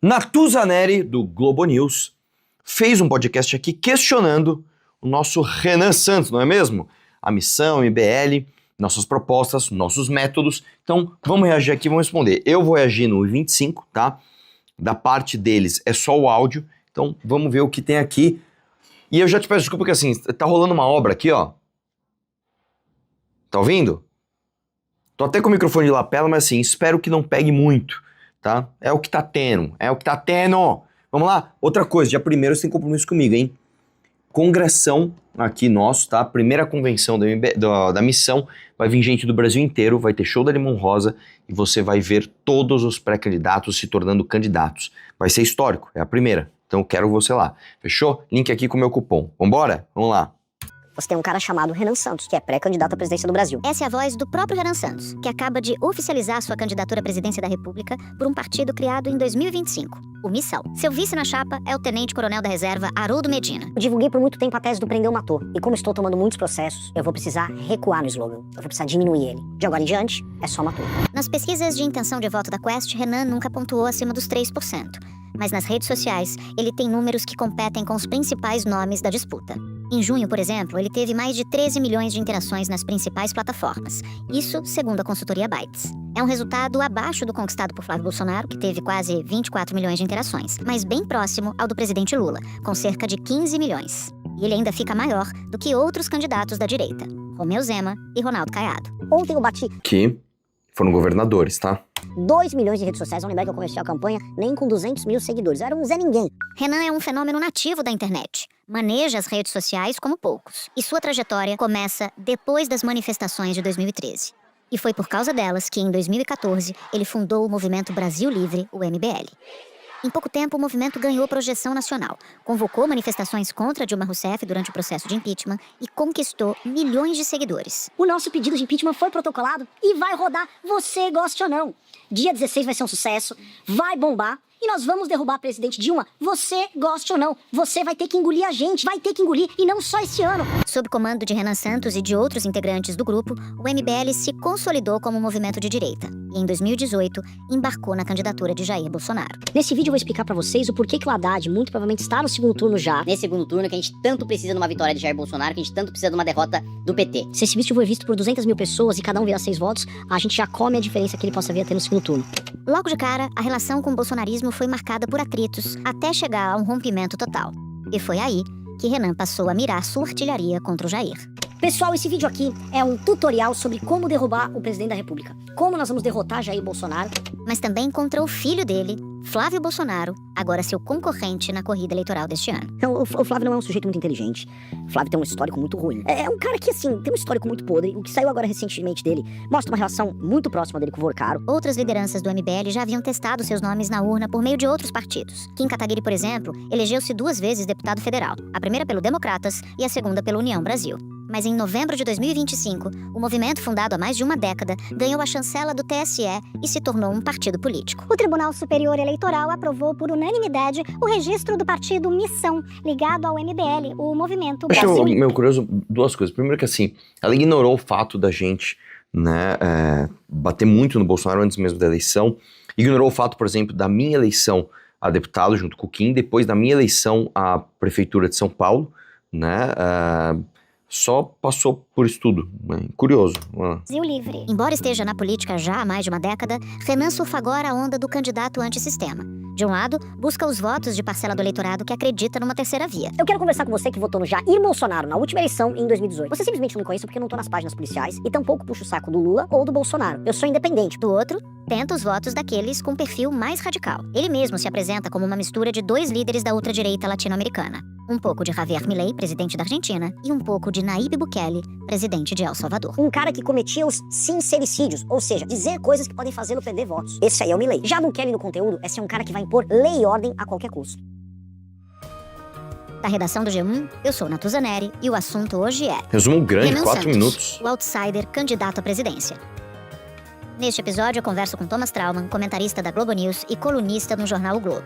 Natuzaneri, do Globo News, fez um podcast aqui questionando o nosso Renan Santos, não é mesmo? A missão, MBL, nossas propostas, nossos métodos. Então, vamos reagir aqui, vamos responder. Eu vou reagir no 25, tá? Da parte deles é só o áudio, então vamos ver o que tem aqui. E eu já te peço desculpa porque assim, tá rolando uma obra aqui, ó. Tá ouvindo? Tô até com o microfone de lapela, mas assim, espero que não pegue muito, tá? É o que tá tendo, Vamos lá? Outra coisa, dia 1º você tem compromisso comigo, hein? Congressão aqui nosso, tá? Primeira convenção da missão, vai vir gente do Brasil inteiro, vai ter show da Limão Rosa e você vai ver todos os pré-candidatos se tornando candidatos. Vai ser histórico, é a primeira, então eu quero você lá. Fechou? Link aqui com o meu cupom. Vambora? Vamos lá. Você tem um cara chamado Renan Santos, que é pré-candidato à presidência do Brasil. Essa é a voz do próprio Renan Santos, que acaba de oficializar sua candidatura à presidência da República por um partido criado em 2025, o Missão. Seu vice na chapa é o tenente-coronel da reserva Haroldo Medina. Eu divulguei por muito tempo a tese do Prendeu Matou. E como estou tomando muitos processos, eu vou precisar recuar no slogan. Eu vou precisar diminuir ele. De agora em diante, é só matou. Nas pesquisas de intenção de voto da Quest, Renan nunca pontuou acima dos 3%. Mas nas redes sociais, ele tem números que competem com os principais nomes da disputa. Em junho, por exemplo, ele teve mais de 13 milhões de interações nas principais plataformas. Isso segundo a consultoria Bytes. É um resultado abaixo do conquistado por Flávio Bolsonaro, que teve quase 24 milhões de interações, mas bem próximo ao do presidente Lula, com cerca de 15 milhões. E ele ainda fica maior do que outros candidatos da direita, Romeu Zema e Ronaldo Caiado. Ontem eu bati Que foram governadores, tá? 2 milhões de redes sociais. Vamos lembrar que eu comecei a campanha nem com 200 mil seguidores. Eu era um Zé Ninguém. Renan é um fenômeno nativo da internet. Maneja as redes sociais como poucos. E sua trajetória começa depois das manifestações de 2013. E foi por causa delas que, em 2014, ele fundou o movimento Brasil Livre, o MBL. Em pouco tempo, o movimento ganhou projeção nacional, convocou manifestações contra Dilma Rousseff durante o processo de impeachment e conquistou milhões de seguidores. O nosso pedido de impeachment foi protocolado e vai rodar, você goste ou não. Dia 16 vai ser um sucesso, vai bombar e nós vamos derrubar a presidente Dilma, você goste ou não. Você vai ter que engolir a gente, vai ter que engolir, e não só esse ano. Sob comando de Renan Santos e de outros integrantes do grupo, o MBL se consolidou como um movimento de direita e, em 2018, embarcou na candidatura de Jair Bolsonaro. Nesse vídeo eu vou explicar pra vocês o porquê que o Haddad muito provavelmente está no segundo turno já. Nesse segundo turno que a gente tanto precisa de uma vitória de Jair Bolsonaro, que a gente tanto precisa de uma derrota do PT. Se esse vídeo for visto por 200 mil pessoas e cada um virar 6 votos, a gente já come a diferença que ele possa vir a ter no segundo turno. Logo de cara, a relação com o bolsonarismo foi marcada por atritos até chegar a um rompimento total. E foi aí que Renan passou a mirar sua artilharia contra o Jair. Pessoal, esse vídeo aqui é um tutorial sobre como derrubar o presidente da República. Como nós vamos derrotar Jair Bolsonaro. Mas também contra o filho dele, Flávio Bolsonaro, agora seu concorrente na corrida eleitoral deste ano. O Flávio não é um sujeito muito inteligente. O Flávio tem um histórico muito ruim. É um cara que, assim, tem um histórico muito podre. O que saiu agora recentemente dele mostra uma relação muito próxima dele com o Vorcaro. Outras lideranças do MBL já haviam testado seus nomes na urna por meio de outros partidos. Kim Kataguiri, por exemplo, elegeu-se 2 vezes deputado federal. A primeira pelo Democratas e a segunda pela União Brasil. Mas em novembro de 2025, o movimento, fundado há mais de uma década, ganhou a chancela do TSE e se tornou um partido político. O Tribunal Superior Eleitoral aprovou por unanimidade o registro do partido Missão, ligado ao MBL, o movimento Acho Brasil. meu curioso, 2 coisas. Primeiro que assim, ela ignorou o fato da gente, né, bater muito no Bolsonaro antes mesmo da eleição. Ignorou o fato, por exemplo, da minha eleição a deputado junto com o Kim, depois da minha eleição à prefeitura de São Paulo, né, só passou por isso tudo. Curioso. Brasil Livre. Embora esteja na política já há mais de uma década, Renan surfa agora a onda do candidato antissistema. De um lado, busca os votos de parcela do eleitorado que acredita numa terceira via. Eu quero conversar com você que votou no Jair Bolsonaro na última eleição em 2018. Você simplesmente não me conhece porque eu não tô nas páginas policiais e tampouco puxo o saco do Lula ou do Bolsonaro. Eu sou independente. Do outro, tenta os votos daqueles com perfil mais radical. Ele mesmo se apresenta como uma mistura de 2 líderes da ultradireita latino-americana. Um pouco de Javier Milei, presidente da Argentina, e um pouco de Nayib Bukele, presidente de El Salvador. Um cara que cometia os sincericídios, ou seja, dizer coisas que podem fazê-lo perder votos. Esse aí é o Milei. Já Bukele no conteúdo é ser um cara que vai impor lei e ordem a qualquer custo. Da redação do G1, eu sou Natuzaneri e o assunto hoje é... Resumo grande, Renan 4 Santos, minutos. o outsider candidato à presidência. Neste episódio eu converso com Thomas Trauman, comentarista da Globo News e colunista no jornal O Globo.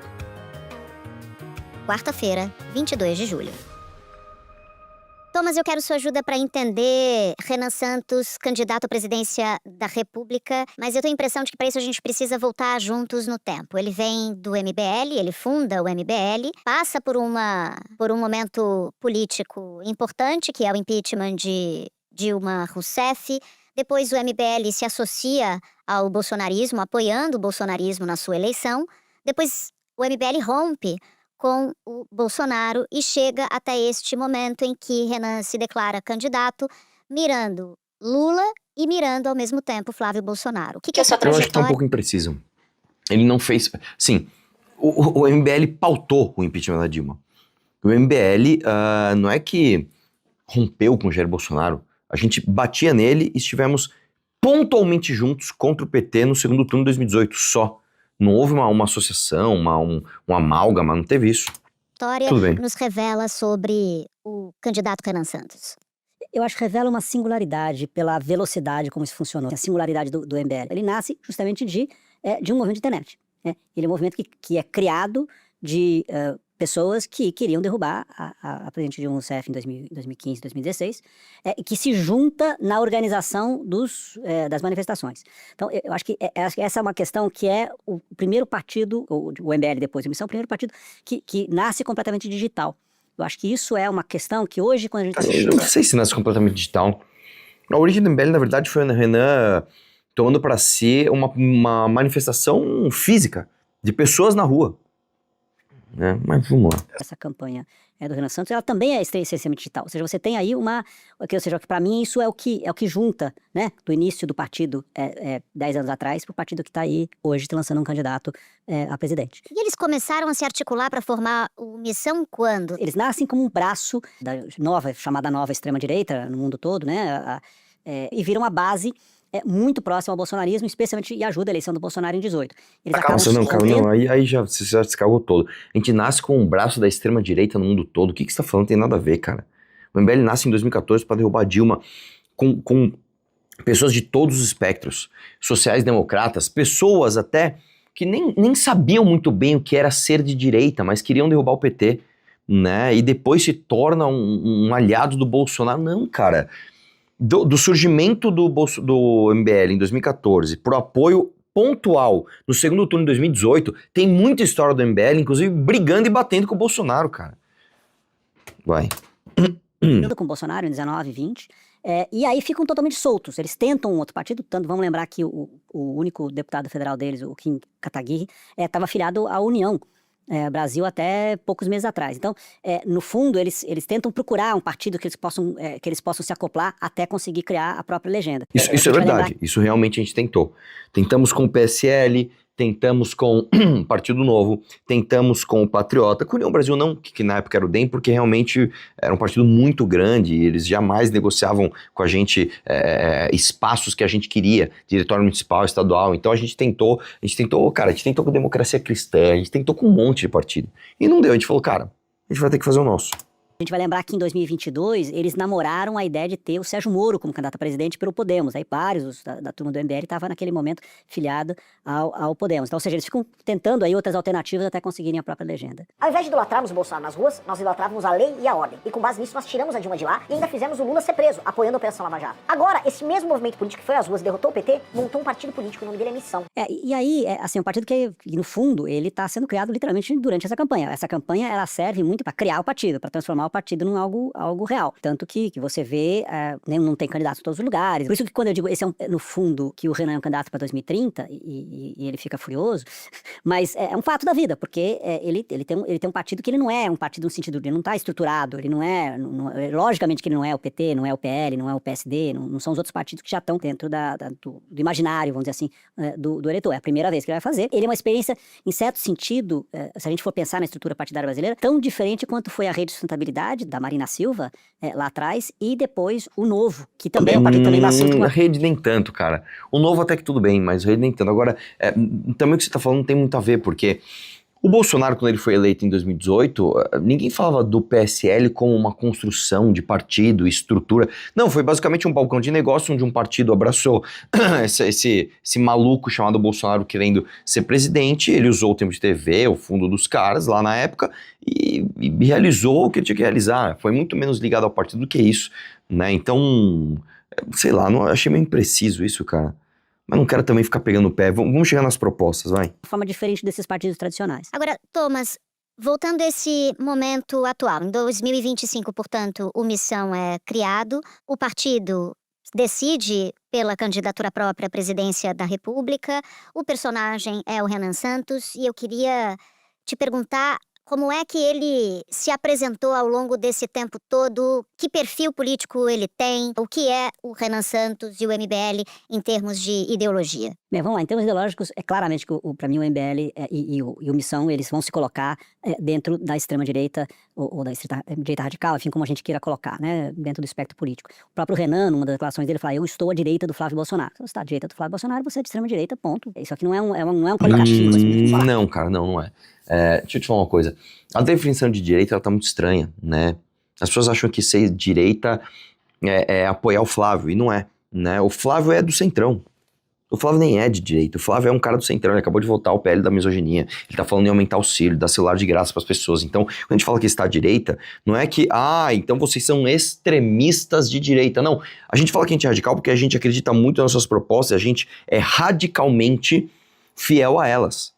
Quarta-feira, 22 de julho. Thomas, eu quero sua ajuda para entender Renan Santos, candidato à presidência da República, mas eu tenho a impressão de que para isso a gente precisa voltar juntos no tempo. Ele vem do MBL, ele funda o MBL, passa por um momento político importante, que é o impeachment de Dilma Rousseff. Depois o MBL se associa ao bolsonarismo, apoiando o bolsonarismo na sua eleição. Depois o MBL rompe com o Bolsonaro e chega até este momento em que Renan se declara candidato, mirando Lula e mirando ao mesmo tempo Flávio Bolsonaro. O que é a sua Eu acho que tá um trajetória? pouco impreciso. Ele não fez... Sim, o MBL pautou o impeachment da Dilma. O MBL não é que rompeu com o Jair Bolsonaro. A gente batia nele e estivemos pontualmente juntos contra o PT no segundo turno de 2018, só. Não houve uma associação, um amálgama, não teve isso. História Tudo bem. nos revela sobre o candidato Renan Santos. Eu acho que revela uma singularidade pela velocidade como isso funcionou, a singularidade do MBL. Ele nasce justamente de um movimento de internet. Né? Ele é um movimento que é criado de pessoas que queriam derrubar a presidente Dilma Rousseff em 2015, 2016, e que se junta na organização das manifestações. Então, eu acho que essa é uma questão que é o primeiro partido, o MBL depois da missão, o primeiro partido que nasce completamente digital. Eu acho que isso é uma questão que hoje, quando a gente... Eu não sei se nasce completamente digital. A origem do MBL, na verdade, foi o Renan tomando para si uma manifestação física de pessoas na rua. Mas vamos lá. Essa campanha do Renan Santos, ela também é essencialmente digital. Ou seja, você tem aí que para mim isso é o que junta, né, do início do partido 10 anos atrás para o partido que está aí hoje lançando um candidato a presidente. E eles começaram a se articular para formar o Missão quando? Eles nascem como um braço da chamada nova extrema-direita no mundo todo, né, e viram a base muito próximo ao bolsonarismo, especialmente, e ajuda a eleição do Bolsonaro em 18. Eles Calma, aí você já se cagou todo. A gente nasce com um braço da extrema-direita no mundo todo. O que você tá falando? Tem nada a ver, cara. O MBL nasce em 2014 para derrubar a Dilma com pessoas de todos os espectros. Sociais-democratas, pessoas até que nem sabiam muito bem o que era ser de direita, mas queriam derrubar o PT, né? E depois se torna um aliado do Bolsonaro. Não, cara. Do surgimento do MBL em 2014 por apoio pontual no segundo turno de 2018, tem muita história do MBL, inclusive brigando e batendo com o Bolsonaro, cara. Vai. Com o Bolsonaro em 19, 20, e aí ficam totalmente soltos. Eles tentam um outro partido, tanto vamos lembrar que o único deputado federal deles, o Kim Kataguiri, estava afiliado à União. Brasil até poucos meses atrás. Então, no fundo, eles tentam procurar um partido que eles possam se acoplar até conseguir criar a própria legenda. Isso é verdade, isso realmente a gente tentou. Tentamos com o PSL, tentamos com o Partido Novo, tentamos com o Patriota, com a União Brasil não, que na época era o DEM, porque realmente era um partido muito grande e eles jamais negociavam com a gente espaços que a gente queria, diretório municipal, estadual. Então a gente tentou com Democracia Cristã, a gente tentou com um monte de partido. E não deu, a gente falou, cara, a gente vai ter que fazer o nosso. A gente vai lembrar que em 2022 eles namoraram a ideia de ter o Sérgio Moro como candidato a presidente pelo Podemos. Aí vários da turma do MBL estavam naquele momento filiado ao Podemos. Então, ou seja, eles ficam tentando aí outras alternativas até conseguirem a própria legenda. Ao invés de idolatrarmos o Bolsonaro nas ruas, nós idolatrávamos a lei e a ordem. E com base nisso nós tiramos a Dilma de lá e ainda fizemos o Lula ser preso, apoiando a Operação Lava Jato. Agora, esse mesmo movimento político que foi às ruas e derrotou o PT, montou um partido político, o nome dele é Missão. E aí, assim, um partido que no fundo, ele está sendo criado literalmente durante essa campanha. Essa campanha, ela serve muito para criar o partido, para transformar o partido num algo real. Tanto que você vê, não tem candidato em todos os lugares. Por isso que quando eu digo, esse no fundo, que o Renan é um candidato para 2030, e ele fica furioso, mas é um fato da vida, porque ele tem um partido que ele não é um partido no sentido, ele não está estruturado, ele não é, logicamente que ele não é o PT, não é o PL, não é o PSD, não são os outros partidos que já estão dentro do imaginário, vamos dizer assim, do eleitor. É a primeira vez que ele vai fazer. Ele é uma experiência, em certo sentido, se a gente for pensar na estrutura partidária brasileira, tão diferente quanto foi a Rede de Sustentabilidade, da Marina Silva, lá atrás, e depois o Novo, que também é um partido também nasceu... A Rede nem tanto, cara. O Novo até que tudo bem, mas a Rede nem tanto. Agora, também o que você tá falando não tem muito a ver, porque O Bolsonaro, quando ele foi eleito em 2018, ninguém falava do PSL como uma construção de partido, estrutura. Não, foi basicamente um balcão de negócio onde um partido abraçou esse maluco chamado Bolsonaro querendo ser presidente. Ele usou o tempo de TV, o fundo dos caras lá na época e realizou o que ele tinha que realizar. Foi muito menos ligado ao partido do que isso, né? Então, sei lá, achei meio impreciso isso, cara. Mas não quero também ficar pegando o pé. Vamos chegar nas propostas, vai. De forma diferente desses partidos tradicionais. Agora, Thomas, voltando a esse momento atual, em 2025, portanto, o Missão é criado, o partido decide pela candidatura própria à presidência da República, o personagem é o Renan Santos, e eu queria te perguntar como é que ele se apresentou ao longo desse tempo todo, que perfil político ele tem, o que é o Renan Santos e o MBL em termos de ideologia. Bem, vamos lá, em termos ideológicos, é claramente que para mim o MBL e o Missão, eles vão se colocar dentro da extrema-direita ou da direita radical, enfim, como a gente queira colocar, né, dentro do espectro político. O próprio Renan, numa das declarações dele, fala, eu estou à direita do Flávio Bolsonaro. Se você está à direita do Flávio Bolsonaro, você é de extrema-direita, ponto. Isso aqui não é um qualificativo. Não, cara, não é. Deixa eu te falar uma coisa. A definição de direita, ela tá muito estranha, né? As pessoas acham que ser direita é apoiar o Flávio, e não é, né? O Flávio é do centrão. O Flávio nem é de direita, o Flávio é um cara do centrão, ele acabou de votar o PL da misoginia, ele tá falando em aumentar o auxílio, dar celular de graça pras pessoas. Então, quando a gente fala que está à direita, não é que, então vocês são extremistas de direita. Não, a gente fala que a gente é radical porque a gente acredita muito nas suas propostas, a gente é radicalmente fiel a elas.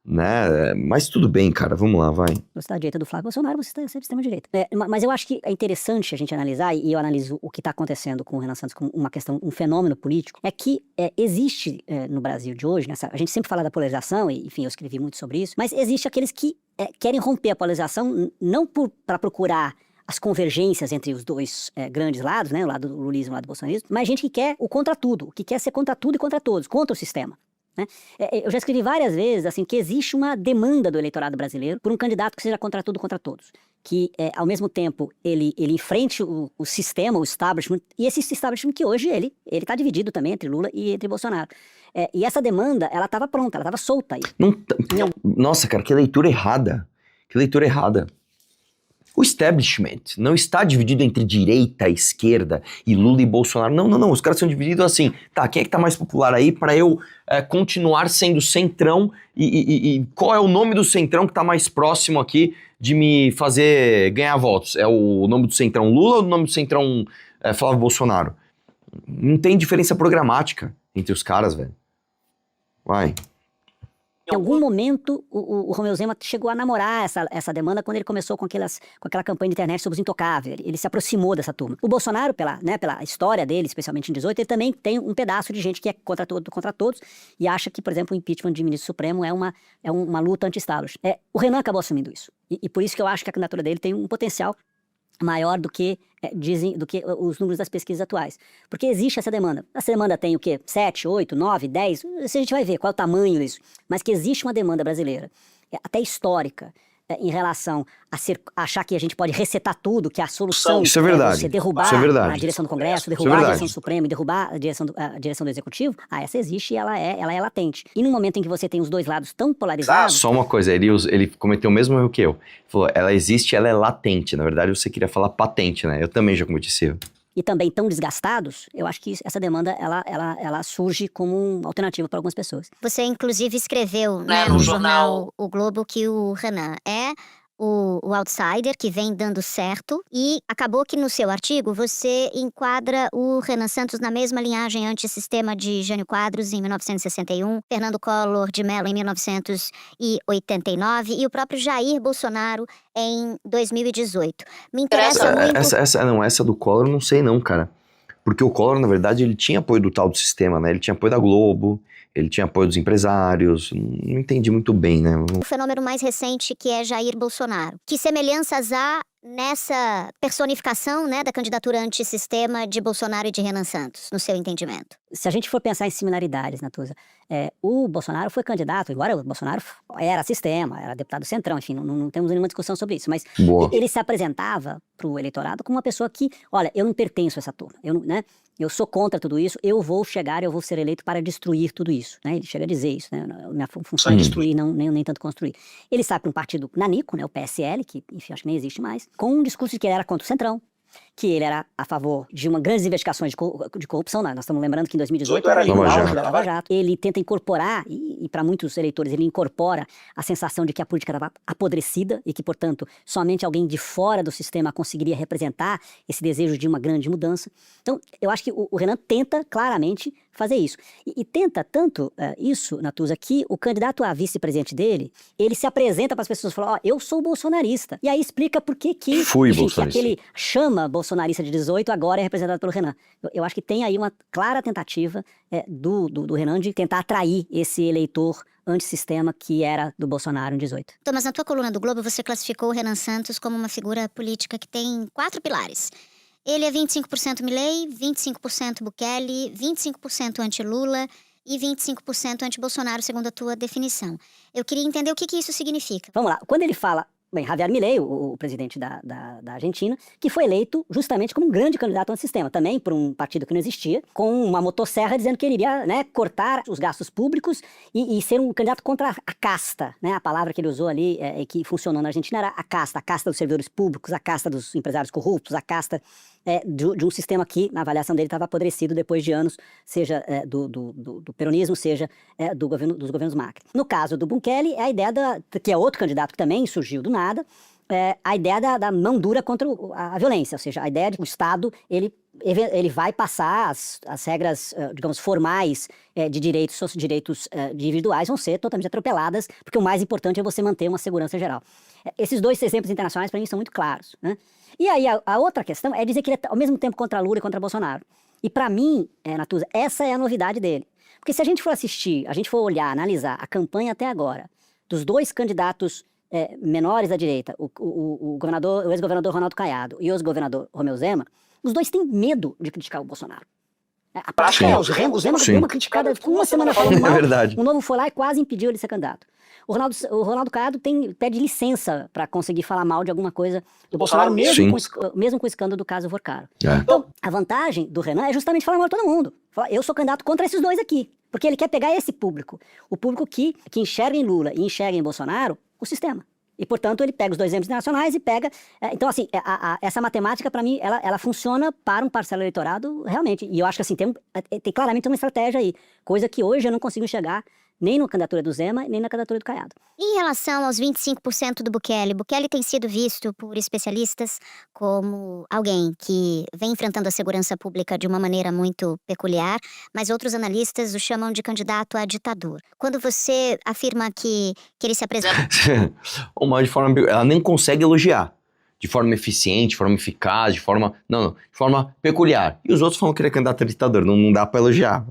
Né? Mas tudo bem, cara, vamos lá, vai. Você está à direita do Flávio Bolsonaro, você está de extrema-direita. Mas eu acho que é interessante a gente analisar, e eu analiso o que está acontecendo com o Renan Santos como uma questão, um fenômeno político, é que existe no Brasil de hoje, a gente sempre fala da polarização, e enfim, eu escrevi muito sobre isso, mas existe aqueles que querem romper a polarização não para procurar as convergências entre os dois grandes lados, né, o lado do lulismo e o lado do bolsonarismo, mas gente que quer o contra tudo, que quer ser contra tudo e contra todos, contra o sistema. Né? Eu já escrevi várias vezes assim, que existe uma demanda do eleitorado brasileiro por um candidato que seja contra tudo, contra todos. Que, ao mesmo tempo, ele enfrente o sistema, o establishment, e esse establishment que hoje ele está dividido também entre Lula e entre Bolsonaro. E essa demanda, ela estava pronta, ela estava solta aí. Nossa, cara, que leitura errada. Que leitura errada. O establishment não está dividido entre direita, esquerda e Lula e Bolsonaro. Não. Os caras são divididos assim. Tá, quem é que tá mais popular aí pra eu continuar sendo centrão? E qual é o nome do centrão que tá mais próximo aqui de me fazer ganhar votos? É o nome do centrão Lula ou o nome do centrão Flávio Bolsonaro? Não tem diferença programática entre os caras, velho. Vai. Em algum momento, o Romeu Zema chegou a namorar essa demanda quando ele começou com aquela campanha de internet sobre os intocáveis. Ele se aproximou dessa turma. O Bolsonaro, pela história dele, especialmente em 18, ele também tem um pedaço de gente que é contra todos e acha que, por exemplo, o impeachment de ministro supremo é uma luta anti-establishment. O Renan acabou assumindo isso. E por isso que eu acho que a candidatura dele tem um potencial maior do que os números das pesquisas atuais. Porque existe essa demanda. Essa demanda tem o quê? 7, 8, 9, 10? Isso a gente vai ver qual é o tamanho disso. Mas que existe uma demanda brasileira, até histórica, em relação a achar que a gente pode resetar tudo, que a solução isso é verdade. Você derrubar a direção do Congresso, derrubar a direção do Supremo e derrubar a direção do Executivo. Essa existe e ela é latente. E no momento em que você tem os dois lados tão polarizados... Só uma coisa, ele cometeu o mesmo erro que eu. Ele falou, ela existe, ela é latente. Na verdade, você queria falar patente, né? Eu também já cometi esse erro. E também tão desgastados, eu acho que essa demanda, ela surge como uma alternativa para algumas pessoas. Você, inclusive, escreveu no jornal O Globo que o Renan é o outsider que vem dando certo, e acabou que no seu artigo você enquadra o Renan Santos na mesma linhagem antissistema de Jânio Quadros em 1961, Fernando Collor de Mello em 1989 e o próprio Jair Bolsonaro em 2018. Me interessa muito... Essa do Collor eu não sei não, cara. Porque o Collor, na verdade, ele tinha apoio do tal do sistema, né? Ele tinha apoio da Globo, ele tinha apoio dos empresários, não entendi muito bem, né? O fenômeno mais recente que é Jair Bolsonaro. Que semelhanças há nessa personificação, né, da candidatura antissistema de Bolsonaro e de Renan Santos, no seu entendimento? Se a gente for pensar em similaridades, Natuza, o Bolsonaro foi candidato, embora o Bolsonaro era sistema, era deputado centrão, enfim, não temos nenhuma discussão sobre isso, mas Boa. ele se apresentava para o eleitorado como uma pessoa que, olha, eu não pertenço a essa turma, eu sou contra tudo isso, eu vou ser eleito para destruir tudo isso, né? Ele chega a dizer isso, né? Minha função é destruir, nem tanto construir. Ele sai para um partido nanico, né? O PSL, que, enfim, acho que nem existe mais, com um discurso de que ele era contra o centrão, que ele era a favor de uma grandes investigações de corrupção. Nós estamos lembrando que em 2018 era o auge da Lava Jato. Ele tenta incorporar, e para muitos eleitores, ele incorpora a sensação de que a política estava apodrecida e que, portanto, somente alguém de fora do sistema conseguiria representar esse desejo de uma grande mudança. Então, eu acho que o Renan tenta claramente fazer isso. E tenta tanto isso, Natuza, que o candidato a vice-presidente dele, ele se apresenta para as pessoas e fala, eu sou bolsonarista. E aí explica por que bolsonarista. aquele chama bolsonarista de 18 agora é representado pelo Renan. Eu acho que tem aí uma clara tentativa do Renan de tentar atrair esse eleitor antissistema que era do Bolsonaro em 18. Thomas, na tua coluna do Globo, você classificou o Renan Santos como uma figura política que tem 4 pilares. Ele é 25% Milei, 25% Bukele, 25% anti-Lula e 25% anti-Bolsonaro, segundo a tua definição. Eu queria entender o que isso significa. Vamos lá, quando ele fala, Javier Milei, o presidente da Argentina, que foi eleito justamente como um grande candidato antissistema, também por um partido que não existia, com uma motosserra dizendo que ele iria, cortar os gastos públicos e ser um candidato contra a casta, né? A palavra que ele usou ali, que funcionou na Argentina, era a casta dos servidores públicos, a casta dos empresários corruptos, a casta de um sistema que, na avaliação dele, estava apodrecido depois de anos, seja do peronismo, seja dos governos Macri. No caso do Bukele, é a ideia que é outro candidato que também surgiu do nada, a ideia da mão dura contra a violência, ou seja, a ideia de que o Estado, ele vai passar as regras, digamos, formais de direitos individuais vão ser totalmente atropeladas, porque o mais importante é você manter uma segurança geral. Esses dois exemplos internacionais, para mim, são muito claros, né? E aí, a outra questão é dizer que ele é, ao mesmo tempo, contra Lula e contra Bolsonaro. E para mim, Natuza, essa é a novidade dele. Porque se a gente for olhar, analisar a campanha até agora, dos dois candidatos menores da direita, o ex-governador Ronaldo Caiado e o ex-governador Romeu Zema, os dois têm medo de criticar o Bolsonaro. A prática o Zema deu uma criticada, ficou uma semana falando mal, é verdade. O Novo foi lá e quase impediu ele de ser candidato. O Ronaldo Caiado pede licença para conseguir falar mal de alguma coisa do Bolsonaro, mesmo com o escândalo do caso Vorcaro. Então, a vantagem do Renan é justamente falar mal de todo mundo. Falar, eu sou candidato contra esses dois aqui. Porque ele quer pegar esse público. O público que enxerga em Lula e enxerga em Bolsonaro o sistema. E, portanto, ele pega os dois exemplos internacionais e pega... Então, assim, essa matemática, para mim, ela funciona para um parcelo eleitorado, realmente. E eu acho que, assim, tem claramente uma estratégia aí. Coisa que hoje eu não consigo enxergar nem na candidatura do Zema, nem na candidatura do Caiado. Em relação aos 25% do Bukele tem sido visto por especialistas como alguém que vem enfrentando a segurança pública de uma maneira muito peculiar, mas outros analistas o chamam de candidato a ditador. Quando você afirma que ele se apresenta... Ela nem consegue elogiar. De forma eficiente, de forma eficaz, de forma peculiar. E os outros falam que ele é candidato a ditador, não dá pra elogiar.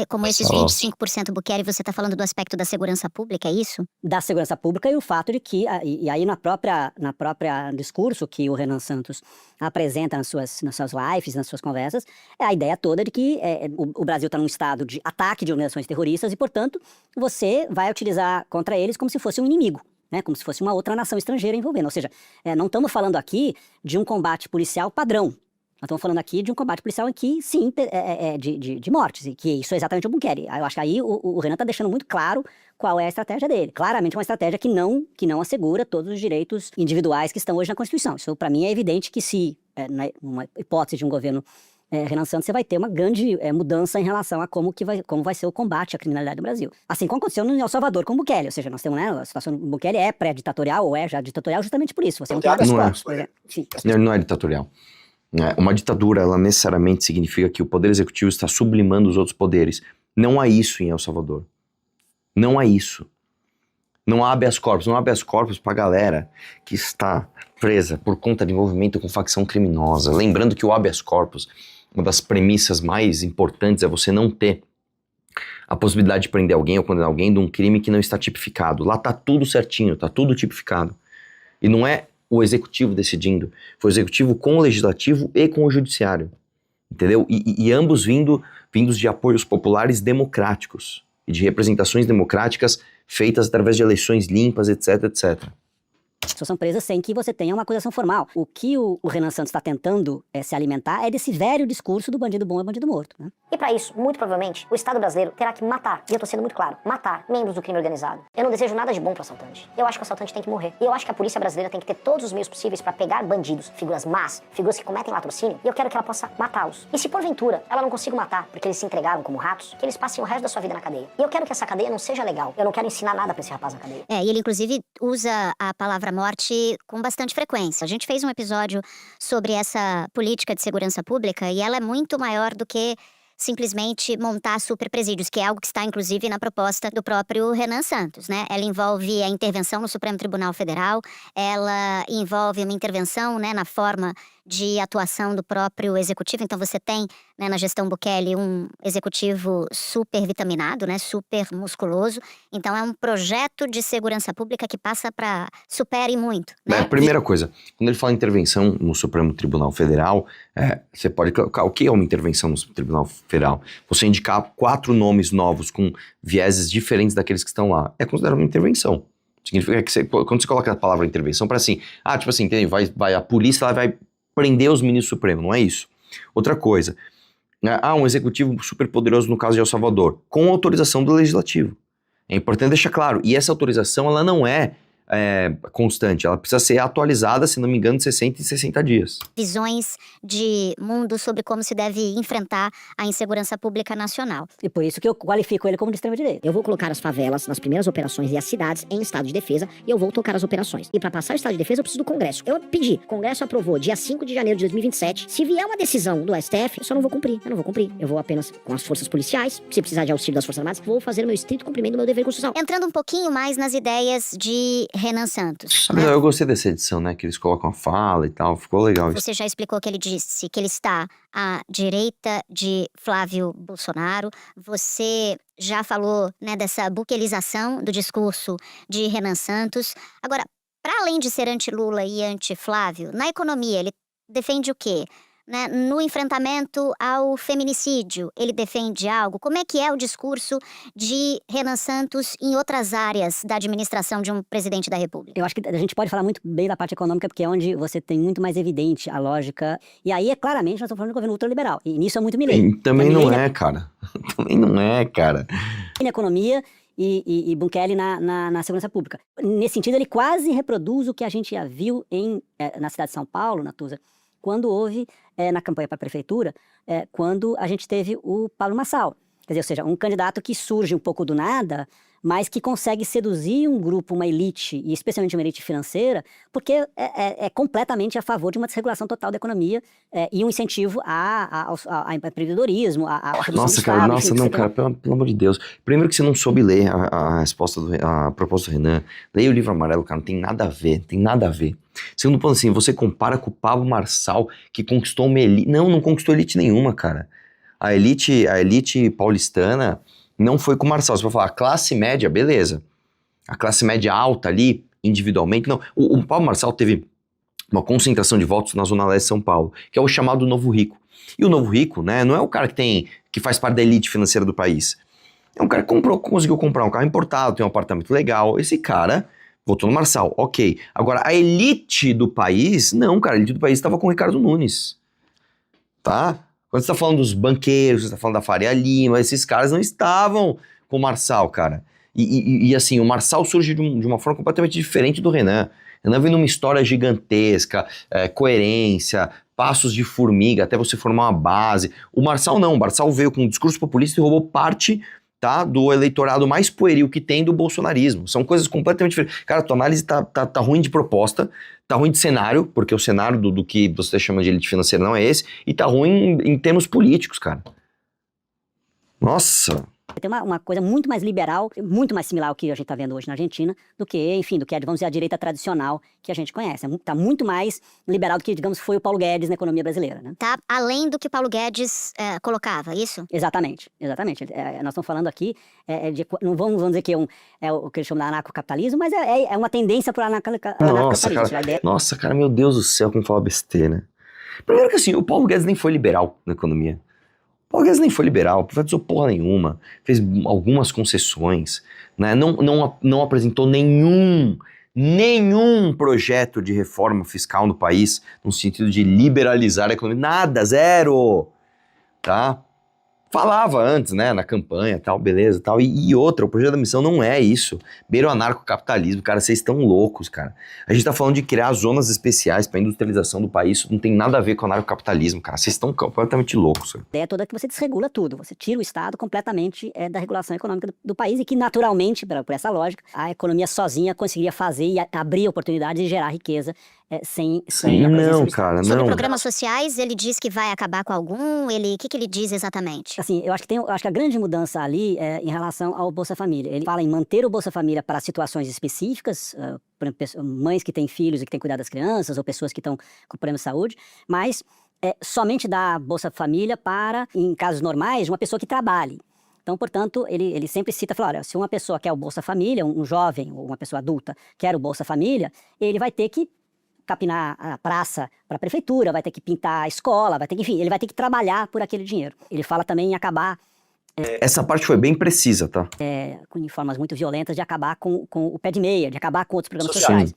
Como esses 25% Bukele, você tá falando do aspecto da segurança pública, é isso? Da segurança pública e o fato de que, e aí na própria discurso que o Renan Santos apresenta nas suas lives, nas suas conversas, é a ideia toda de que o Brasil está num estado de ataque de organizações terroristas e, portanto, você vai utilizar contra eles como se fosse um inimigo. Né, como se fosse uma outra nação estrangeira envolvendo. Ou seja, não estamos falando aqui de um combate policial padrão. Nós estamos falando aqui de um combate policial em que, sim, de mortes. E que isso é exatamente o Bukele. Eu acho que aí o Renan está deixando muito claro qual é a estratégia dele. Claramente uma estratégia que não assegura todos os direitos individuais que estão hoje na Constituição. Isso, para mim, é evidente que se, numa hipótese de um governo Renan Santos, você vai ter uma grande mudança em relação a como vai ser o combate à criminalidade no Brasil. Assim como aconteceu no El Salvador com o Bukele. Ou seja, nós temos, a situação do Bukele é pré-ditatorial, ou é já ditatorial justamente por isso. Você não tem habeas corpus, por exemplo. Não é ditatorial. Uma ditadura, ela necessariamente significa que o poder executivo está sublimando os outros poderes. Não há isso em El Salvador. Não há isso. Não há habeas corpus. Não há habeas corpus pra galera que está presa por conta de envolvimento com facção criminosa. Lembrando que o habeas corpus, uma das premissas mais importantes é você não ter a possibilidade de prender alguém ou condenar alguém de um crime que não está tipificado. Lá tá tudo certinho, tá tudo tipificado. E não é o executivo decidindo, foi o executivo com o legislativo e com o judiciário. entendeu? E ambos vindos de apoios populares democráticos e de representações democráticas feitas através de eleições limpas, etc, etc. As pessoas são presas sem que você tenha uma acusação formal. O que o Renan Santos está tentando se alimentar é desse velho discurso do bandido bom é bandido morto, né? E para isso, muito provavelmente, o Estado brasileiro terá que matar, e eu tô sendo muito claro, matar membros do crime organizado. Eu não desejo nada de bom pro assaltante. Eu acho que o assaltante tem que morrer. E eu acho que a polícia brasileira tem que ter todos os meios possíveis para pegar bandidos, figuras más, figuras que cometem latrocínio, e eu quero que ela possa matá-los. E se porventura ela não consiga matar porque eles se entregaram como ratos, que eles passem o resto da sua vida na cadeia. E eu quero que essa cadeia não seja legal. Eu não quero ensinar nada pra esse rapaz na cadeia. E ele inclusive usa a palavra morte com bastante frequência. A gente fez um episódio sobre essa política de segurança pública e ela é muito maior do que simplesmente montar superpresídios, que é algo que está inclusive na proposta do próprio Renan Santos, né? Ela envolve a intervenção no Supremo Tribunal Federal, ela envolve uma intervenção, né, na forma de atuação do próprio executivo. Então você tem, né, na gestão Bukele um executivo super vitaminado, né, super musculoso. Então é um projeto de segurança pública que passa para supere muito, né? Primeira coisa, quando ele fala intervenção no Supremo Tribunal Federal, você pode colocar o que é uma intervenção no Tribunal Federal? Você indicar 4 nomes novos com vieses diferentes daqueles que estão lá. É considerado uma intervenção. Significa que quando você coloca a palavra intervenção, para assim, tipo assim, entende? Vai a polícia, ela vai prender os ministros supremos, não é isso. Outra coisa, um executivo super poderoso no caso de El Salvador, com autorização do legislativo. É importante deixar claro, e essa autorização ela não é constante, ela precisa ser atualizada, se não me engano, de 60 em 60 dias. Visões de mundo sobre como se deve enfrentar a insegurança pública nacional. E por isso que eu qualifico ele como de extrema-direita. Eu vou colocar as favelas nas primeiras operações e as cidades em estado de defesa e eu vou tocar as operações. E para passar o estado de defesa eu preciso do Congresso. Eu pedi, o Congresso aprovou dia 5 de janeiro de 2027. Se vier uma decisão do STF, eu só não vou cumprir. Eu não vou cumprir. Eu vou apenas com as forças policiais, se precisar de auxílio das Forças Armadas, vou fazer o meu estrito cumprimento do meu dever constitucional. Entrando um pouquinho mais nas ideias de Renan Santos. Eu gostei dessa edição, né? Que eles colocam a fala e tal, ficou legal isso. Você já explicou que ele disse que ele está à direita de Flávio Bolsonaro. Você já falou, né, dessa buquelização do discurso de Renan Santos. Agora, para além de ser anti-Lula e anti-Flávio, na economia ele defende o quê? Né? No enfrentamento ao feminicídio, ele defende algo? Como é que é o discurso de Renan Santos em outras áreas da administração de um presidente da República? Eu acho que a gente pode falar muito bem da parte econômica, porque é onde você tem muito mais evidente a lógica. E aí, claramente, nós estamos falando de governo ultraliberal. E nisso é muito Milei. Também não é, cara. Também não é, cara. Na economia e Bukele na segurança pública. Nesse sentido, ele quase reproduz o que a gente já viu na cidade de São Paulo, Natuza, quando houve, na campanha para a prefeitura, quando a gente teve o Pablo Marçal. Quer dizer, ou seja, um candidato que surge um pouco do nada, mas que consegue seduzir um grupo, uma elite, e especialmente uma elite financeira, porque é completamente a favor de uma desregulação total da economia e um incentivo ao empreendedorismo, à redução do Nossa, cara, Estado, nossa, enfim, não, cara, pelo amor de Deus. Primeiro que você não soube ler a resposta a proposta do Renan. Leia o livro amarelo, cara, não tem nada a ver, tem nada a ver. Segundo ponto, assim, você compara com o Pablo Marçal, que conquistou uma elite. Não conquistou elite nenhuma, cara. A elite paulistana não foi com o Marçal. Você vai falar, a classe média, beleza. A classe média alta ali, individualmente, não. O Pablo Marçal teve uma concentração de votos na Zona Leste de São Paulo, que é o chamado Novo Rico. E o Novo Rico, né, não é o cara que faz parte da elite financeira do país. É um cara que conseguiu comprar um carro importado, tem um apartamento legal. Esse cara votou no Marçal, ok. Agora, a elite do país, não, cara, a elite do país estava com o Ricardo Nunes. Tá? Quando você está falando dos banqueiros, você está falando da Faria Lima, esses caras não estavam com o Marçal, cara. E assim, o Marçal surge de uma forma completamente diferente do Renan. Renan vem numa história gigantesca, coerência, passos de formiga até você formar uma base. O Marçal não, o Marçal veio com um discurso populista e roubou parte, tá, do eleitorado mais pueril que tem do bolsonarismo. São coisas completamente diferentes. Cara, a tua análise tá ruim de proposta, tá ruim de cenário, porque o cenário do que você chama de elite financeira não é esse, e tá ruim em termos políticos, cara. Nossa! Tem uma coisa muito mais liberal, muito mais similar ao que a gente está vendo hoje na Argentina, do que, enfim, vamos dizer, a direita tradicional que a gente conhece. Está muito mais liberal do que, digamos, foi o Paulo Guedes na economia brasileira, né? Tá além do que Paulo Guedes colocava, isso? Exatamente. Nós estamos falando aqui, não vamos dizer que é o que eles chamam de anarcocapitalismo, mas é uma tendência para o anarcocapitalismo. Nossa, cara, meu Deus do céu, como fala besteira. Primeiro que assim, o Paulo Guedes nem foi liberal na economia. O Paulo Guedes nem foi liberal, privatizou porra nenhuma, fez algumas concessões, né? Não apresentou nenhum projeto de reforma fiscal no país, no sentido de liberalizar a economia, nada, zero, tá? Falava antes, né, na campanha, tal, beleza, tal, e outra, o projeto da missão não é isso, beira o anarcocapitalismo, cara, vocês estão loucos, cara. A gente tá falando de criar zonas especiais pra industrialização do país, isso não tem nada a ver com anarcocapitalismo, cara, vocês estão completamente loucos. A ideia toda é que você desregula tudo, você tira o Estado completamente da regulação econômica do país e que naturalmente, por essa lógica, a economia sozinha conseguiria fazer e abrir oportunidades e gerar riqueza sem a presença do Estado. Cara, Sobre não. programas sociais, ele diz que vai acabar com algum, o que ele diz exatamente? Assim, eu acho que a grande mudança ali é em relação ao Bolsa Família. Ele fala em manter o Bolsa Família para situações específicas, por exemplo, mães que têm filhos e que têm que cuidar das crianças, ou pessoas que estão com problemas de saúde, mas somente dar Bolsa Família para, em casos normais, uma pessoa que trabalhe. Então, portanto, ele sempre cita, fala, olha, se uma pessoa quer o Bolsa Família, um jovem ou uma pessoa adulta quer o Bolsa Família, ele vai ter que capinar a praça para a prefeitura, vai ter que pintar a escola, enfim, ele vai ter que trabalhar por aquele dinheiro. Ele fala também em acabar... Essa parte foi bem precisa, tá? Em formas muito violentas, de acabar com o pé de meia, de acabar com outros programas sociais.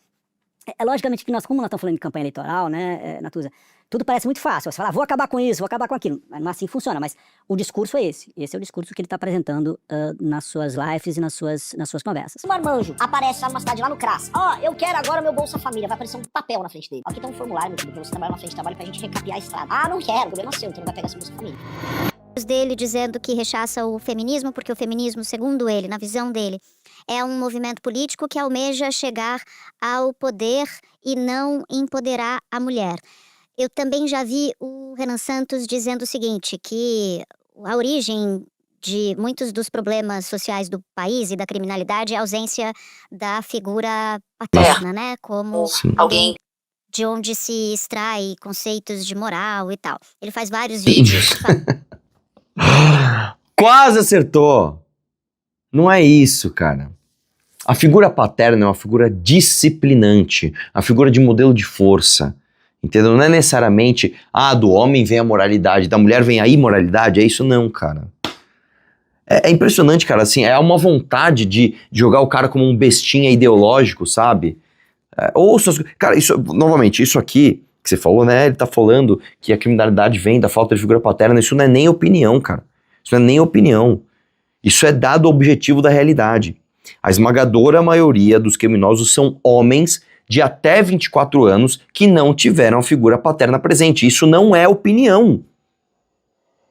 Logicamente que como nós estamos falando de campanha eleitoral, né, Natuza, tudo parece muito fácil. Você fala, vou acabar com isso, vou acabar com aquilo. Não assim funciona, mas o discurso é esse. Esse é o discurso que ele está apresentando nas suas lives e nas suas conversas. Um marmanjo aparece lá numa cidade, lá no CRAS. Eu quero agora meu Bolsa Família. Vai aparecer um papel na frente dele. Aqui tá um formulário, meu filho, pra você trabalhar na frente de trabalho pra gente recapear a estrada. Não quero, o problema é seu, então não vai pegar esse Bolsa Família. Dele dizendo que rechaça o feminismo, porque o feminismo, segundo ele, na visão dele, é um movimento político que almeja chegar ao poder e não empoderar a mulher. Eu também já vi o Renan Santos dizendo o seguinte, que a origem de muitos dos problemas sociais do país e da criminalidade é a ausência da figura paterna, né? Como alguém de onde se extrai conceitos de moral e tal. Ele faz vários vídeos. Quase acertou! Não é isso, cara. A figura paterna é uma figura disciplinante, a figura de modelo de força, entendeu? Não é necessariamente, do homem vem a moralidade, da mulher vem a imoralidade, é isso não, cara. É impressionante, cara, assim, é uma vontade de jogar o cara como um bestinha ideológico, sabe? Cara, novamente, isso aqui que você falou, né, ele tá falando que a criminalidade vem da falta de figura paterna, isso não é nem opinião, cara. Isso não é nem opinião. Isso é dado objetivo da realidade. A esmagadora maioria dos criminosos são homens de até 24 anos que não tiveram a figura paterna presente. Isso não é opinião.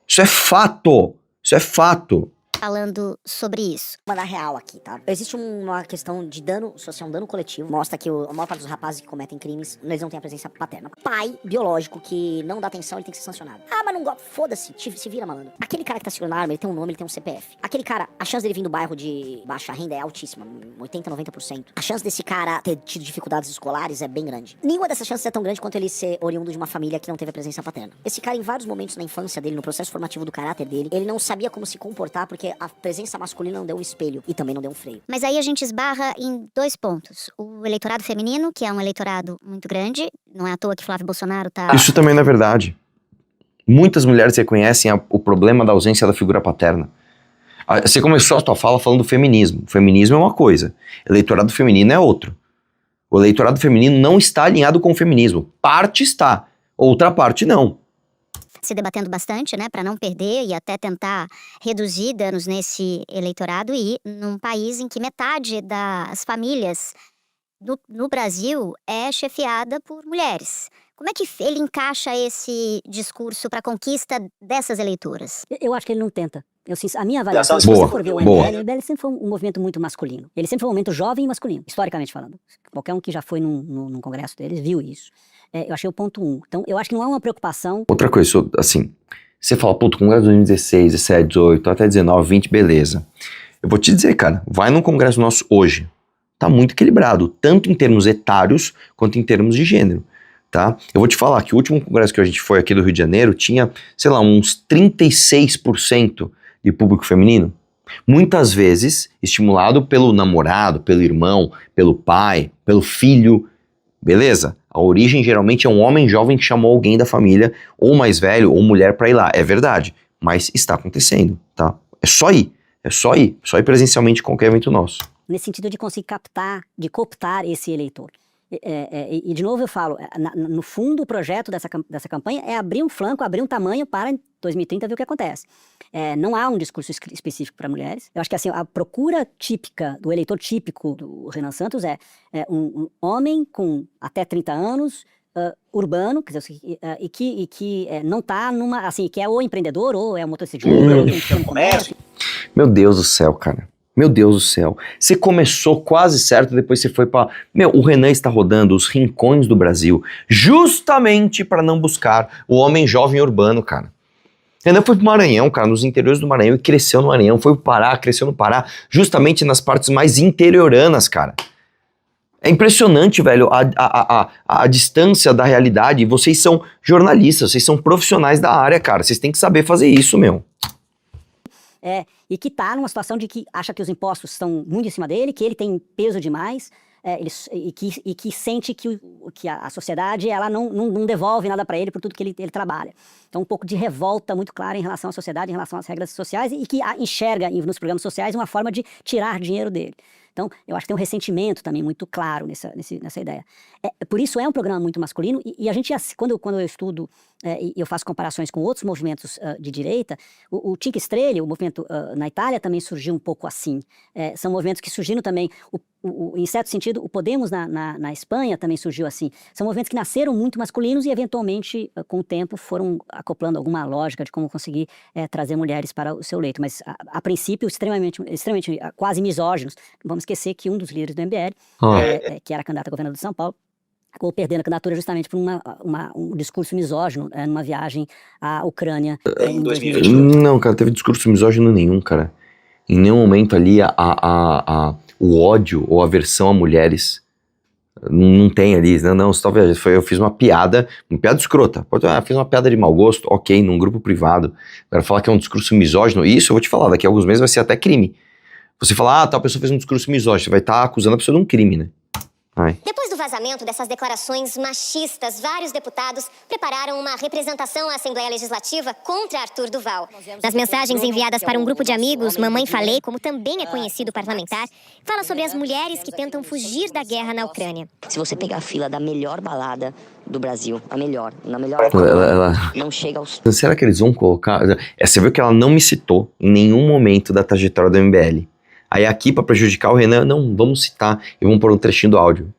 Isso é fato. Isso é fato. Falando sobre isso. Mandar real aqui, tá? Existe uma questão de dano social, um dano coletivo. Mostra que a maior parte dos rapazes que cometem crimes, eles não têm a presença paterna. Pai biológico que não dá atenção, ele tem que ser sancionado. Mas não gosta. Foda-se, se vira, malandro. Aquele cara que tá segurando a arma, ele tem um nome, ele tem um CPF. Aquele cara, a chance dele vir do bairro de baixa renda é altíssima, 80, 90%. A chance desse cara ter tido dificuldades escolares é bem grande. Nenhuma dessas chances é tão grande quanto ele ser oriundo de uma família que não teve a presença paterna. Esse cara, em vários momentos na infância dele, no processo formativo do caráter dele, ele não sabia como se comportar porque a presença masculina não deu um espelho e também não deu um freio. Mas aí a gente esbarra em dois pontos. O eleitorado feminino, que é um eleitorado muito grande, não é à toa que Flávio Bolsonaro tá... Isso também não é verdade. Muitas mulheres reconhecem o problema da ausência da figura paterna. Você começou a sua fala falando do feminismo. O feminismo é uma coisa, eleitorado feminino é outro. O eleitorado feminino não está alinhado com o feminismo. Parte está, outra parte não. Se debatendo bastante, né, para não perder e até tentar reduzir danos nesse eleitorado e num país em que metade das famílias no Brasil é chefiada por mulheres. Como é que ele encaixa esse discurso para a conquista dessas eleitoras? Eu acho que ele não tenta. A minha avaliação, se Boa, você for ver o boa. MBL sempre foi um movimento muito masculino. Ele sempre foi um movimento jovem e masculino, historicamente falando. Qualquer um que já foi num congresso deles viu isso. Eu achei o ponto 1. Então, eu acho que não é uma preocupação... Outra coisa, assim, você fala, pô, congresso 2016, 17, 18, até 19, 20, beleza. Eu vou te dizer, cara, vai num congresso nosso hoje. Tá muito equilibrado, tanto em termos etários, quanto em termos de gênero, tá? Eu vou te falar que o último congresso que a gente foi aqui do Rio de Janeiro tinha, sei lá, uns 36% de público feminino. Muitas vezes estimulado pelo namorado, pelo irmão, pelo pai, pelo filho, beleza? A origem geralmente é um homem jovem que chamou alguém da família, ou mais velho, ou mulher pra ir lá. É verdade, mas está acontecendo, tá? É só ir presencialmente em qualquer evento nosso. Nesse sentido de conseguir captar, de cooptar esse eleitor. E de novo eu falo, no fundo o projeto dessa campanha é abrir um flanco, abrir um tamanho para em 2030 ver o que acontece. Não há um discurso específico para mulheres. Eu acho que assim, a procura típica, do eleitor típico do Renan Santos é um homem com até 30 anos, urbano, quer dizer, e que não está numa, assim, que é ou empreendedor, ou é um motorista de Uber, ou tem um comércio. Meu Deus do céu, cara. Meu Deus do céu. Você começou quase certo, depois você foi pra... o Renan está rodando os rincões do Brasil justamente para não buscar o homem jovem urbano, cara. Renan foi pro Maranhão, cara, nos interiores do Maranhão e cresceu no Maranhão. Foi pro Pará, cresceu no Pará, justamente nas partes mais interioranas, cara. É impressionante, velho, a distância da realidade. Vocês são jornalistas, vocês são profissionais da área, cara. Vocês têm que saber fazer isso, meu. E que está numa situação de que acha que os impostos estão muito em cima dele, que ele tem peso demais, e que sente que a sociedade ela não devolve nada para ele por tudo que ele trabalha. Então um pouco de revolta muito clara em relação à sociedade, em relação às regras sociais, e que enxerga nos programas sociais uma forma de tirar dinheiro dele. Então, eu acho que tem um ressentimento também muito claro nessa ideia. Por isso é um programa muito masculino, e a gente, quando eu estudo e eu faço comparações com outros movimentos de direita, o Cinque Stelle, o movimento na Itália, também surgiu um pouco assim. São movimentos que surgiram também, em certo sentido, o Podemos na Espanha também surgiu assim. São movimentos que nasceram muito masculinos e, eventualmente, com o tempo, foram acoplando alguma lógica de como conseguir trazer mulheres para o seu leito. Mas, a princípio, extremamente quase misóginos. Vamos esquecer que um dos líderes do MBL, que era candidato a governador de São Paulo, acabou perdendo a candidatura justamente por um discurso misógino numa viagem à Ucrânia em 2020. Não, cara, teve discurso misógino nenhum, cara. Em nenhum momento ali o ódio ou aversão a mulheres não tem ali. Não, você tá vendo? Eu fiz uma piada escrota. Fiz uma piada de mau gosto, ok, num grupo privado. Agora falar que é um discurso misógino, isso eu vou te falar, daqui a alguns meses vai ser até crime. Você falar, tal pessoa fez um discurso misógino, você vai estar acusando a pessoa de um crime, né? Depois do vazamento dessas declarações machistas, vários deputados prepararam uma representação à Assembleia Legislativa contra Arthur Duval. Nas mensagens enviadas para um grupo de amigos, Mamãe Falei, como também é conhecido o parlamentar, fala sobre as mulheres que tentam fugir da guerra na Ucrânia. Se você pegar a fila da melhor balada do Brasil, na melhor não chega aos... Será que eles vão colocar... Você viu que ela não me citou em nenhum momento da trajetória do MBL. Aí aqui, pra prejudicar o Renan, não, vamos citar e vamos pôr um trechinho do áudio.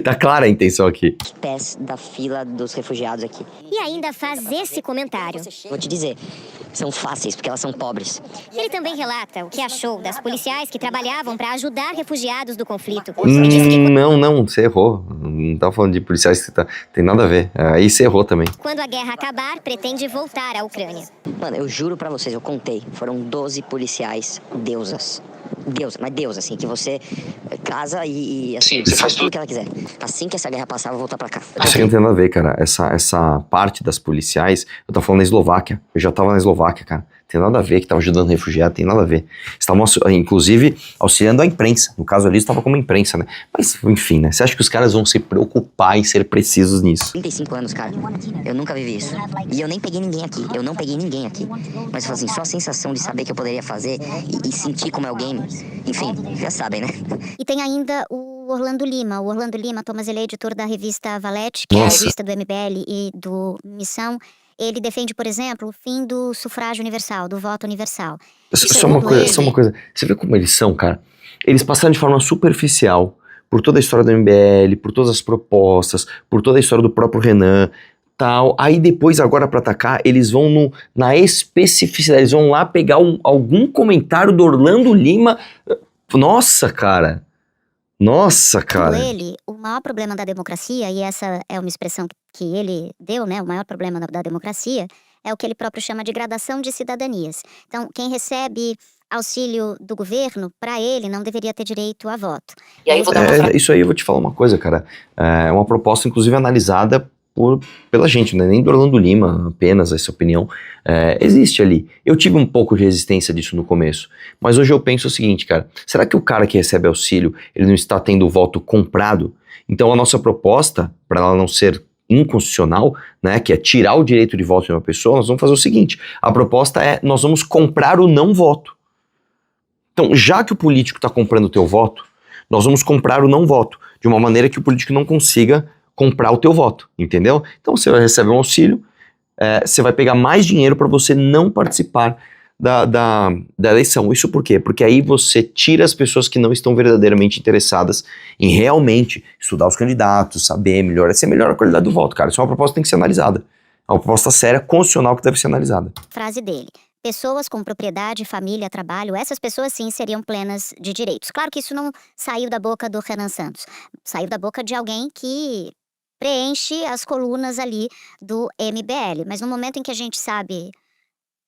Tá clara a intenção aqui. Os pés da fila dos refugiados aqui. E ainda faz esse comentário. Vou te dizer, são fáceis porque elas são pobres. Ele também relata o que achou das policiais que trabalhavam para ajudar refugiados do conflito. Não, você errou. Não tá falando de policiais que tem nada a ver. Aí você errou também. Quando a guerra acabar, pretende voltar à Ucrânia. Mano, eu juro pra vocês, eu contei. Foram 12 policiais deusas. Deus, assim, que você casa e assim, você faz tudo o que ela quiser. Assim que essa guerra passar, eu vou voltar pra cá. Isso não tem nada a ver, cara. Essa parte das policiais, eu tava falando na Eslováquia. Eu já tava na Eslováquia, cara. Tem nada a ver que tava ajudando refugiado, tem nada a ver. Estavam, inclusive, auxiliando a imprensa. No caso ali, estava como imprensa, né? Mas, enfim, né? Você acha que os caras vão se preocupar em ser precisos nisso? 35 anos, cara. Eu nunca vivi isso. E eu nem peguei ninguém aqui. Mas, assim, só a sensação de saber que eu poderia fazer e sentir como é o game. Enfim, já sabem, né? E tem ainda o Orlando Lima. O Orlando Lima, Thomas, ele é editor da revista Valete, que é a revista do MBL e do Missão. Ele defende, por exemplo, o fim do sufrágio universal, do voto universal. Só uma coisa. Você vê como eles são, cara? Eles passaram de forma superficial por toda a história do MBL, por todas as propostas, por toda a história do próprio Renan, tal. Aí depois, agora pra atacar, eles vão na especificidade. Eles vão lá pegar algum comentário do Orlando Lima. Nossa, cara. Ele, o maior problema da democracia, e essa é uma expressão que ele deu, né? O maior problema da democracia é o que ele próprio chama de gradação de cidadanias. Então, quem recebe auxílio do governo, para ele, não deveria ter direito a voto. E aí, isso aí eu vou te falar uma coisa, cara. É uma proposta, inclusive, analisada pela gente, não é nem do Orlando Lima apenas essa opinião, existe ali. Eu tive um pouco de resistência disso no começo, mas hoje eu penso o seguinte, cara, será que o cara que recebe auxílio, ele não está tendo o voto comprado? Então a nossa proposta, para ela não ser inconstitucional, né, que é tirar o direito de voto de uma pessoa, nós vamos fazer o seguinte, a proposta é, nós vamos comprar o não voto. Então, já que o político está comprando o teu voto, nós vamos comprar o não voto, de uma maneira que o político não consiga comprar o teu voto, entendeu? Então você vai receber um auxílio, você vai pegar mais dinheiro para você não participar da eleição. Isso por quê? Porque aí você tira as pessoas que não estão verdadeiramente interessadas em realmente estudar os candidatos, saber melhor, você melhora a qualidade do voto, cara. Isso é uma proposta que tem que ser analisada. É uma proposta séria, constitucional, que deve ser analisada. Frase dele. Pessoas com propriedade, família, trabalho, essas pessoas sim seriam plenas de direitos. Claro que isso não saiu da boca do Renan Santos. Saiu da boca de alguém que preenche as colunas ali do MBL. Mas no momento em que a gente sabe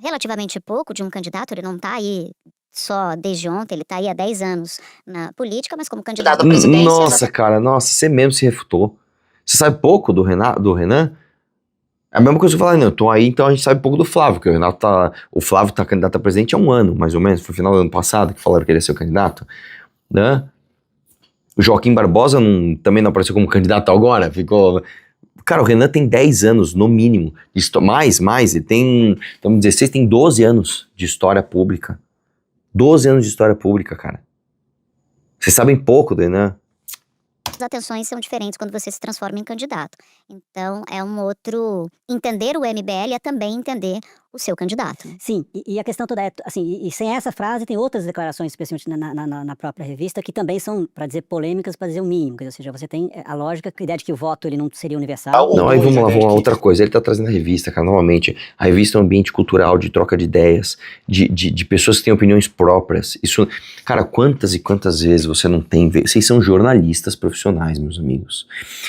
relativamente pouco de um candidato, ele não está aí só desde ontem, ele está aí há 10 anos na política, mas como candidato à presidência... Nossa, cara, você mesmo se refutou. Você sabe pouco do Renan? É a mesma coisa que eu falei, não, eu tô aí, então a gente sabe pouco do Flávio, que o Flávio tá candidato a presidente há um ano, mais ou menos, foi no final do ano passado que falaram que ele ia ser o candidato, né? O Joaquim Barbosa também não apareceu como candidato agora, ficou... Cara, o Renan tem 10 anos, no mínimo, mais, ele tem, estamos 16, tem 12 anos de história pública. 12 anos de história pública, cara. Vocês sabem pouco do Renan. As atenções são diferentes quando você se transforma em candidato. Então, é um outro... Entender o MBL é também entender o seu candidato. Sim, e a questão toda é, assim, e sem essa frase tem outras declarações, especialmente na própria revista, que também são, para dizer polêmicas, para dizer o mínimo. Ou seja, você tem a lógica, a ideia de que o voto ele não seria universal. Não, aí vamos lá, outra coisa. Ele tá trazendo a revista, cara, novamente. A revista é um ambiente cultural, de troca de ideias, de pessoas que têm opiniões próprias. Isso, cara, quantas e quantas vezes você não tem... Vocês são jornalistas profissionais, meus amigos.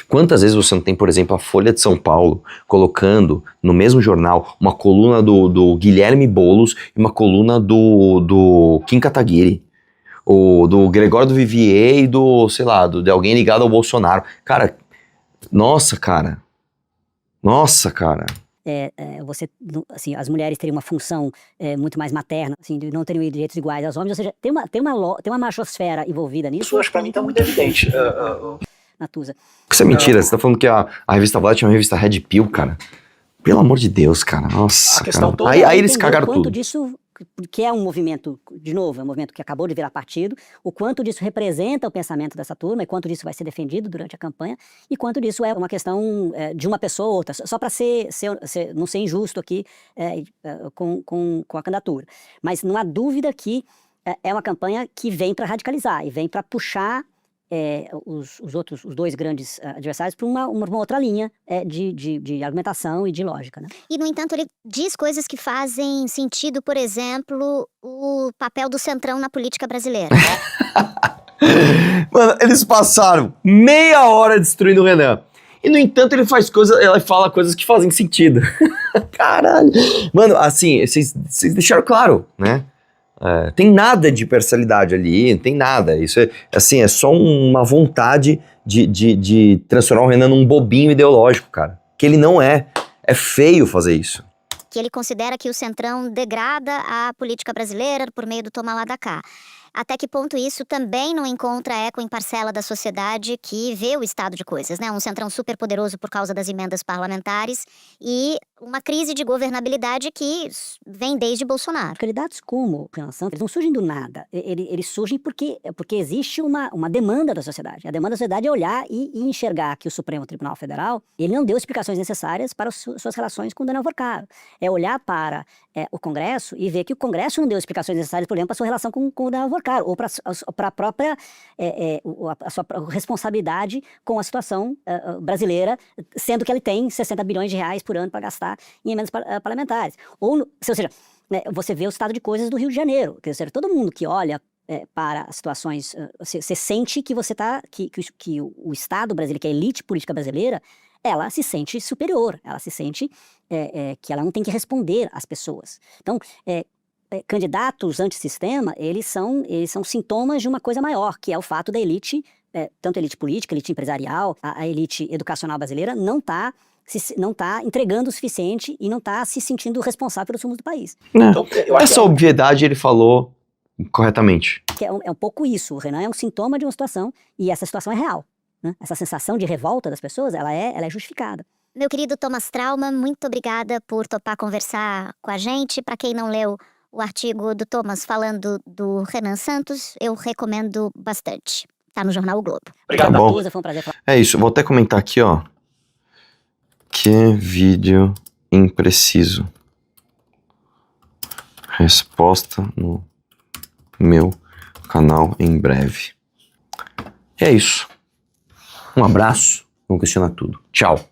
Quantas vezes você não tem, por exemplo, a Folha de São Paulo colocando no mesmo jornal uma coluna do Guilherme Boulos e uma coluna do Kim Kataguiri, ou do Gregório do Vivier e do, sei lá, de alguém ligado ao Bolsonaro. Cara, nossa, cara. Você, assim, as mulheres teriam uma função muito mais materna, assim, de não teriam direitos iguais aos homens, ou seja, tem uma machosfera envolvida nisso. Isso, acho que pra mim tá muito evidente. Natuza. Isso é mentira, você tá falando que a revista Vlad tinha uma revista Red Pill, cara. Pelo amor de Deus, cara, nossa, A questão cara. toda Aí eles cagaram quanto tudo. disso, que é um movimento, de novo, é um movimento que acabou de virar partido, o quanto disso representa o pensamento dessa turma, e quanto disso vai ser defendido durante a campanha, e quanto disso é uma questão de uma pessoa ou outra, só para não ser injusto aqui com a candidatura. Mas não há dúvida que é uma campanha que vem para radicalizar, e vem para puxar os dois grandes adversários para uma outra linha de argumentação e de lógica, né? E, no entanto, ele diz coisas que fazem sentido, por exemplo, o papel do Centrão na política brasileira. Mano, eles passaram meia hora destruindo o Renan. E, no entanto, ele fala coisas que fazem sentido. Caralho. Mano, assim, vocês deixaram claro, né? Tem nada de parcialidade ali, não tem nada. Isso é só uma vontade de transformar o Renan num bobinho ideológico, cara. Que ele não é. É feio fazer isso. Que ele considera que o Centrão degrada a política brasileira por meio do toma lá da cá. Até que ponto isso também não encontra eco em parcela da sociedade que vê o estado de coisas, né? Um Centrão super poderoso por causa das emendas parlamentares e uma crise de governabilidade que vem desde Bolsonaro. Candidatos como o Renan Santos, eles não surgem do nada. Eles surgem porque existe uma demanda da sociedade. A demanda da sociedade é olhar e enxergar que o Supremo Tribunal Federal, ele não deu explicações necessárias para suas relações com o Daniel Vorcaro. É olhar para o Congresso e ver que o Congresso não deu explicações necessárias, por exemplo, para a sua relação com o Daniel Vorcaro, ou para a própria a sua responsabilidade com a situação brasileira, sendo que ele tem 60 bilhões de reais por ano para gastar em emendas parlamentares. Ou seja, né, você vê o estado de coisas do Rio de Janeiro. Quer dizer, todo mundo que olha para as situações, você sente que que o Estado brasileiro, que a elite política brasileira, ela se sente superior, ela se sente que ela não tem que responder às pessoas. Então, candidatos antissistema, eles são sintomas de uma coisa maior, que é o fato da elite, tanto a elite política, a elite empresarial, a elite educacional brasileira, não tá não tá entregando o suficiente e não tá se sentindo responsável pelos rumos do país. Então, essa obviedade ele falou corretamente. Que é um pouco isso. O Renan é um sintoma de uma situação e essa situação é real. Né? Essa sensação de revolta das pessoas, ela é justificada. Meu querido Thomas Trauma, muito obrigada por topar conversar com a gente. Para quem não leu o artigo do Thomas falando do Renan Santos, eu recomendo bastante. Tá no jornal O Globo. Tá bom. Foi um prazer falar. É isso, vou até comentar aqui, ó. Que vídeo impreciso. Resposta no meu canal em breve. E é isso. Um abraço, vamos questionar tudo. Tchau.